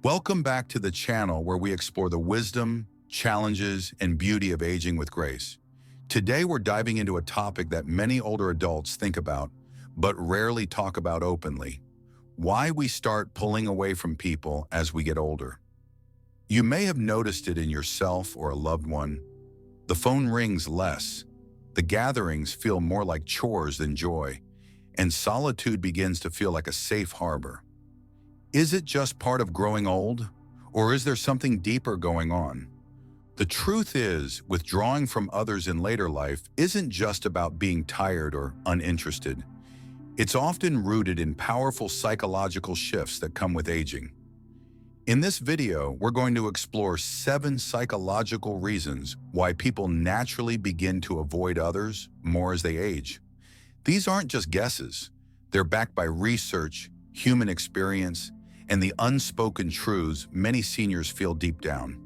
Welcome back to the channel where we explore the wisdom, challenges, and beauty of aging with grace. Today we're diving into a topic that many older adults think about, but rarely talk about openly: why we start pulling away from people as we get older. You may have noticed it in yourself or a loved one. The phone rings less, the gatherings feel more like chores than joy, and solitude begins to feel like a safe harbor. Is it just part of growing old, or is there something deeper going on? The truth is, withdrawing from others in later life isn't just about being tired or uninterested. It's often rooted in powerful psychological shifts that come with aging. In this video, we're going to explore 7 psychological reasons why people naturally begin to avoid others more as they age. These aren't just guesses. They're backed by research, human experience, and the unspoken truths many seniors feel deep down.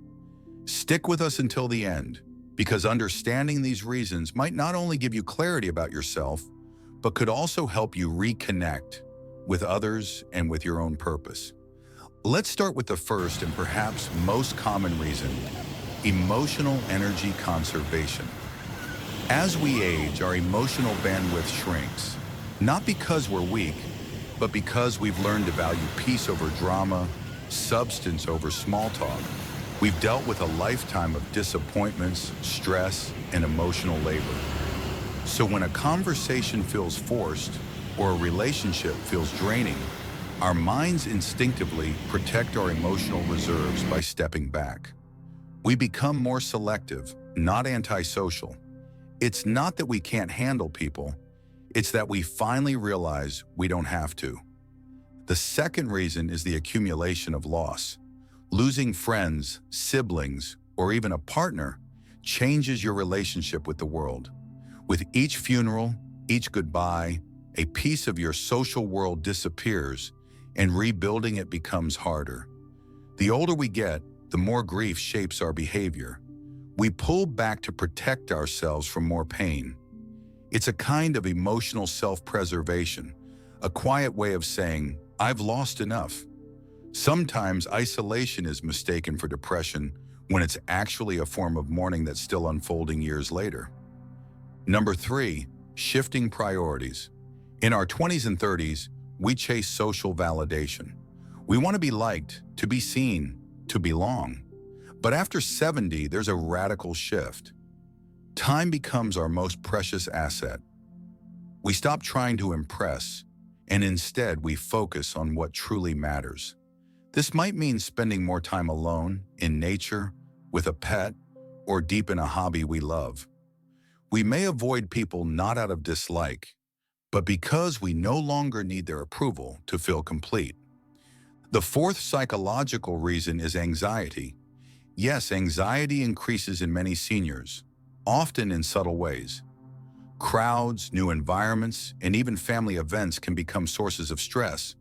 Stick with us until the end, because understanding these reasons might not only give you clarity about yourself, but could also help you reconnect with others and with your own purpose. Let's start with the first and perhaps most common reason: emotional energy conservation. As we age, our emotional bandwidth shrinks, not because we're weak, but because we've learned to value peace over drama, substance over small talk. We've dealt with a lifetime of disappointments, stress, and emotional labor. So when a conversation feels forced or a relationship feels draining, our minds instinctively protect our emotional reserves by stepping back. We become more selective, not antisocial. It's not that we can't handle people, it's that we finally realize we don't have to. The second reason is the accumulation of loss. Losing friends, siblings, or even a partner changes your relationship with the world. With each funeral, each goodbye, a piece of your social world disappears, and rebuilding it becomes harder. The older we get, the more grief shapes our behavior. We pull back to protect ourselves from more pain. It's a kind of emotional self-preservation, a quiet way of saying, "I've lost enough." Sometimes isolation is mistaken for depression when it's actually a form of mourning that's still unfolding years later. Number 3, shifting priorities. In our 20s and 30s, we chase social validation. We want to be liked, to be seen, to belong. But after 70, there's a radical shift. Time becomes our most precious asset. We stop trying to impress, and instead we focus on what truly matters. This might mean spending more time alone, in nature, with a pet, or deep in a hobby we love. We may avoid people not out of dislike, but because we no longer need their approval to feel complete. The fourth psychological reason is anxiety. Yes, anxiety increases in many seniors, often in subtle ways. Crowds, new environments, and even family events can become sources of stress.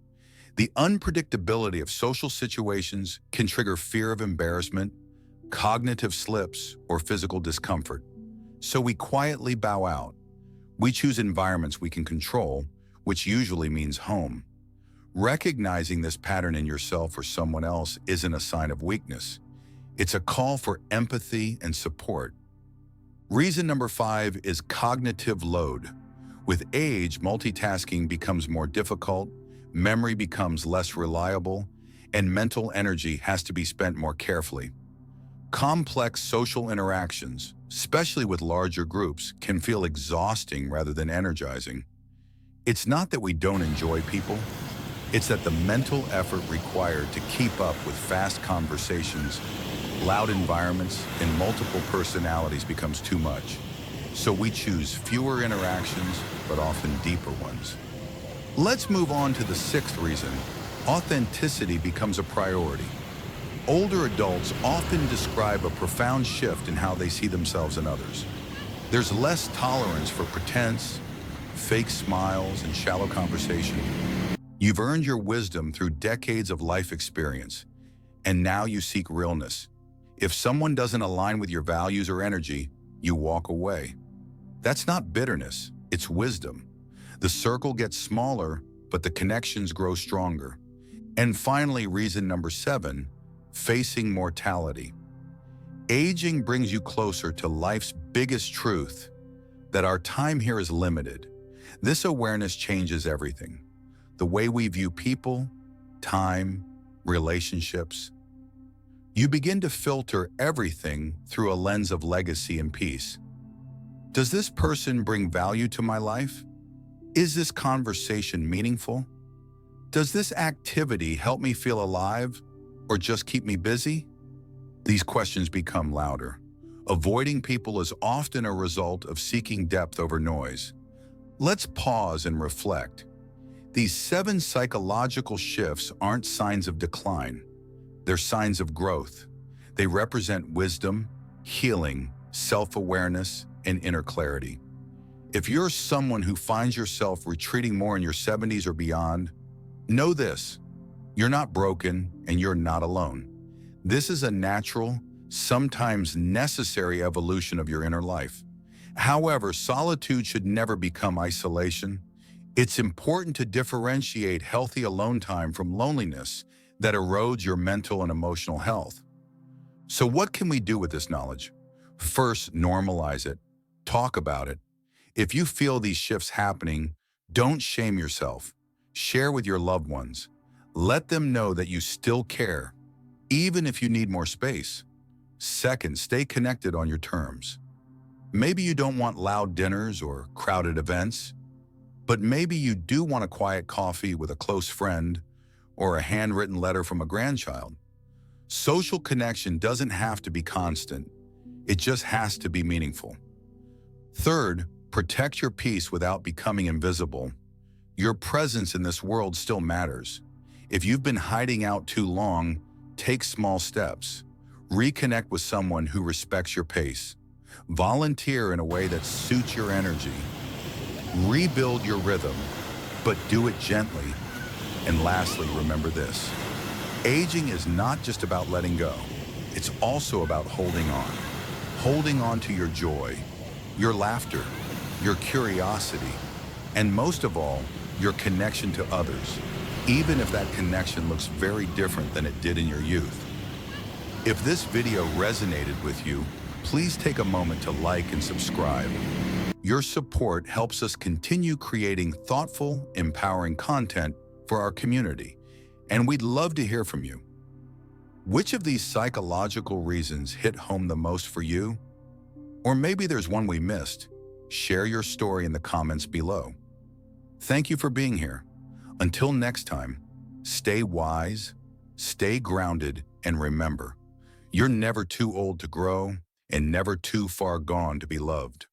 The unpredictability of social situations can trigger fear of embarrassment, cognitive slips, or physical discomfort. So we quietly bow out. We choose environments we can control, which usually means home. Recognizing this pattern in yourself or someone else isn't a sign of weakness. It's a call for empathy and support. Reason number 5 is cognitive load. With age, multitasking becomes more difficult, memory becomes less reliable, and mental energy has to be spent more carefully. Complex social interactions, especially with larger groups, can feel exhausting rather than energizing. It's not that we don't enjoy people, it's that the mental effort required to keep up with fast conversations, loud environments, and multiple personalities becomes too much. So we choose fewer interactions, but often deeper ones. Let's move on to the 6th reason: authenticity becomes a priority. Older adults often describe a profound shift in how they see themselves and others. There's less tolerance for pretense, fake smiles, and shallow conversation. You've earned your wisdom through decades of life experience, and now you seek realness. If someone doesn't align with your values or energy, you walk away. That's not bitterness, it's wisdom. The circle gets smaller, but the connections grow stronger. And finally, reason number 7, facing mortality. Aging brings you closer to life's biggest truth, that our time here is limited. This awareness changes everything. The way we view people, time, relationships. You begin to filter everything through a lens of legacy and peace. Does this person bring value to my life? Is this conversation meaningful? Does this activity help me feel alive or just keep me busy? These questions become louder. Avoiding people is often a result of seeking depth over noise. Let's pause and reflect. These 7 psychological shifts aren't signs of decline. They're signs of growth. They represent wisdom, healing, self-awareness, and inner clarity. If you're someone who finds yourself retreating more in your 70s or beyond, know this: you're not broken and you're not alone. This is a natural, sometimes necessary evolution of your inner life. However, solitude should never become isolation. It's important to differentiate healthy alone time from loneliness that erodes your mental and emotional health. So what can we do with this knowledge? First, normalize it. Talk about it. If you feel these shifts happening, don't shame yourself. Share with your loved ones. Let them know that you still care, even if you need more space. Second, stay connected on your terms. Maybe you don't want loud dinners or crowded events, but maybe you do want a quiet coffee with a close friend or a handwritten letter from a grandchild. Social connection doesn't have to be constant. It just has to be meaningful. Third, protect your peace without becoming invisible. Your presence in this world still matters. If you've been hiding out too long, take small steps. Reconnect with someone who respects your pace. Volunteer in a way that suits your energy. Rebuild your rhythm, but do it gently. And lastly, remember this: aging is not just about letting go. It's also about holding on. Holding on to your joy, your laughter, your curiosity, and most of all, your connection to others, even if that connection looks very different than it did in your youth. If this video resonated with you, please take a moment to like and subscribe. Your support helps us continue creating thoughtful, empowering content for our community, and we'd love to hear from you. Which of these psychological reasons hit home the most for you? Or maybe there's one we missed. Share your story in the comments below. Thank you for being here. Until next time, stay wise, stay grounded, and remember, you're never too old to grow and never too far gone to be loved.